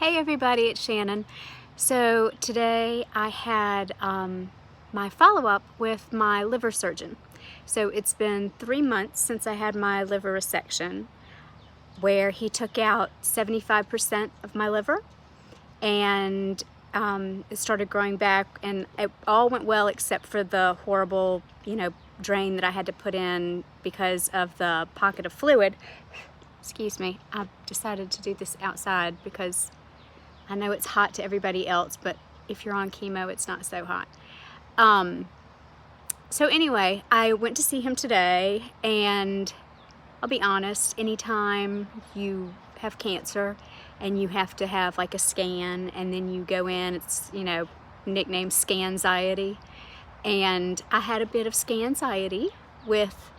Hey everybody, it's Shannon. So today I had my follow-up with my liver surgeon. So it's been 3 months since I had my liver resection, where he took out 75% of my liver, and it started growing back, and it all went well except for the horrible, drain that I had to put in because of the pocket of fluid. Excuse me, I decided to do this outside because I know it's hot to everybody else, but if you're on chemo, it's not so hot. So anyway, I went to see him today, and I'll be honest, anytime you have cancer and you have to have like a scan and then you go in, it's, nicknamed scanxiety. And I had a bit of scanxiety with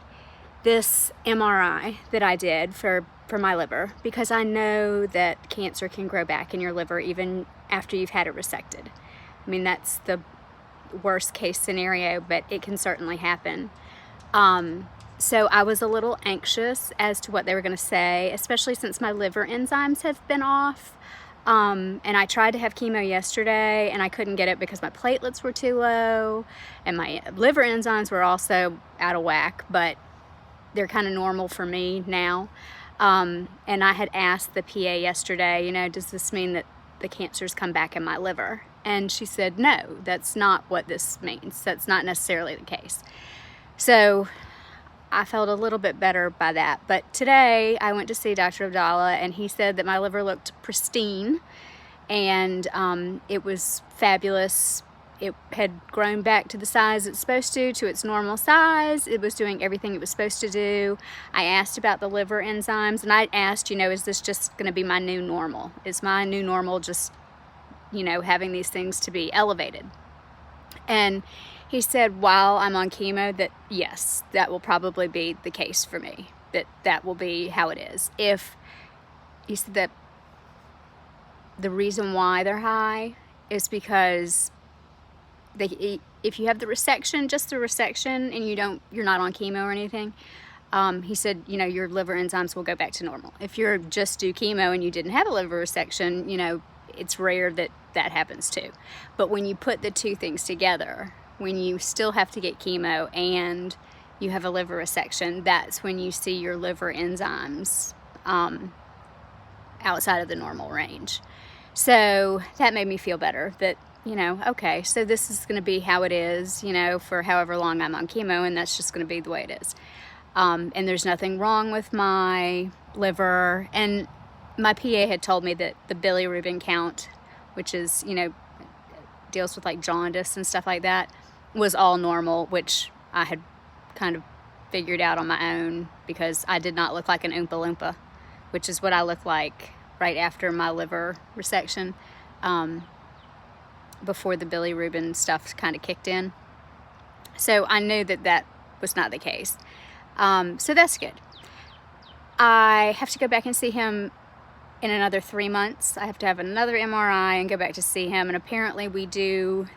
this MRI that I did for my liver, because I know that cancer can grow back in your liver even after you've had it resected. I mean, that's the worst case scenario, but it can certainly happen. So I was a little anxious as to what they were going to say, especially since my liver enzymes have been off. And I tried to have chemo yesterday and I couldn't get it because my platelets were too low and my liver enzymes were also out of whack, but they're kind of normal for me now. And I had asked the PA yesterday, does this mean that the cancer's come back in my liver? And she said, no, that's not what this means. That's not necessarily the case. So I felt a little bit better by that. But today I went to see Dr. Abdallah, and he said that my liver looked pristine, and it was fabulous. It had grown back to the size it's supposed to its normal size. It was doing everything it was supposed to do. I asked about the liver enzymes, and I asked, is this just going to be my new normal? Is my new normal just, having these things to be elevated? And he said, while I'm on chemo, that yes, that will probably be the case for me, that will be how it is. He said that the reason why they're high is because if you have the resection, just the resection, and you're not on chemo or anything, he said, your liver enzymes will go back to normal. If you're just do chemo and you didn't have a liver resection, it's rare that happens too. But when you put the two things together, when you still have to get chemo and you have a liver resection, that's when you see your liver enzymes outside of the normal range. So that made me feel better that, okay, so this is going to be how it is, for however long I'm on chemo, and that's just going to be the way it is. And there's nothing wrong with my liver. And my PA had told me that the bilirubin count, which is, deals with like jaundice and stuff like that, was all normal, which I had kind of figured out on my own because I did not look like an Oompa Loompa, which is what I looked like right after my liver resection. Before the bilirubin stuff kind of kicked in. So I knew that was not the case. So that's good. I have to go back and see him in another 3 months. I have to have another MRI and go back to see him. And apparently we do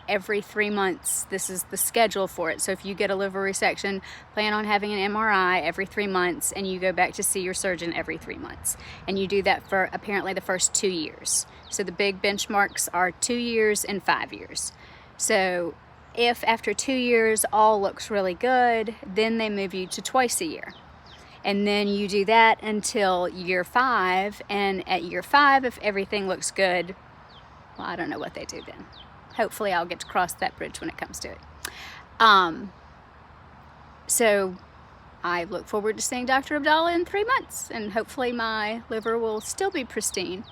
every 3 months. This is the schedule for it. So if you get a liver resection, plan on having an MRI every 3 months, and you go back to see your surgeon every 3 months. And you do that for apparently the first 2 years. So the big benchmarks are 2 years and 5 years. So if after 2 years all looks really good, then they move you to twice a year. And then you do that until year 5. And at year 5, if everything looks good, well, I don't know what they do then. Hopefully I'll get to cross that bridge when it comes to it. So I look forward to seeing Dr. Abdallah in 3 months, and hopefully my liver will still be pristine.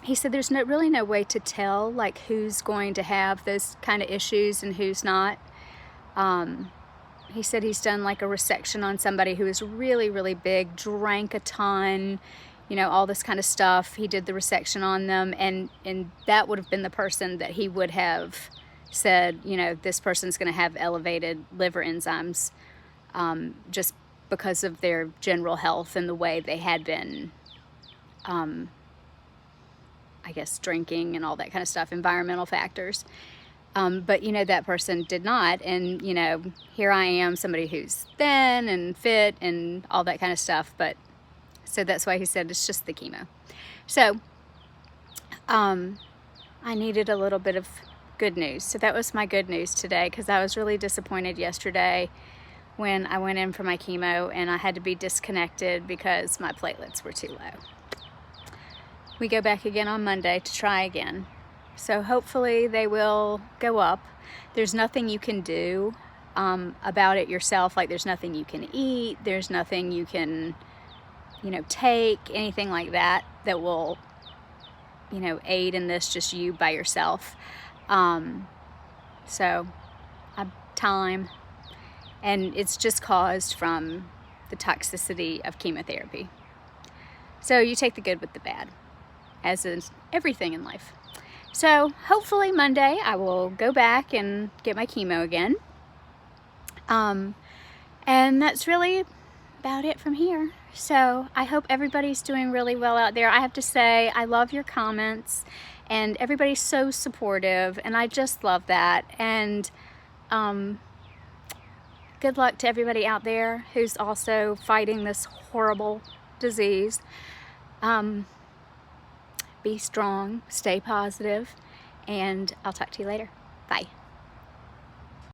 He said there's really no way to tell like who's going to have those kind of issues and who's not. He said he's done like a resection on somebody who is really, really big, drank a ton, all this kind of stuff. He did the resection on them, and that would have been the person that he would have said, this person's going to have elevated liver enzymes just because of their general health and the way they had been, I guess, drinking and all that kind of stuff, environmental factors. But, that person did not. And, here I am, somebody who's thin and fit and all that kind of stuff, but So that's why he said it's just the chemo. So I needed a little bit of good news. So that was my good news today, because I was really disappointed yesterday when I went in for my chemo and I had to be disconnected because my platelets were too low. We go back again on Monday to try again. So hopefully they will go up. There's nothing you can do about it yourself. Like, there's nothing you can eat. There's nothing you can, take, anything like that that will, aid in this, just you by yourself. So time, and it's just caused from the toxicity of chemotherapy. So you take the good with the bad, as is everything in life. So hopefully Monday I will go back and get my chemo again. And that's really about it from here. So I hope everybody's doing really well out there. I have to say, I love your comments, and everybody's so supportive, and I just love that. And good luck to everybody out there who's also fighting this horrible disease. Be strong, stay positive, and I'll talk to you later. Bye.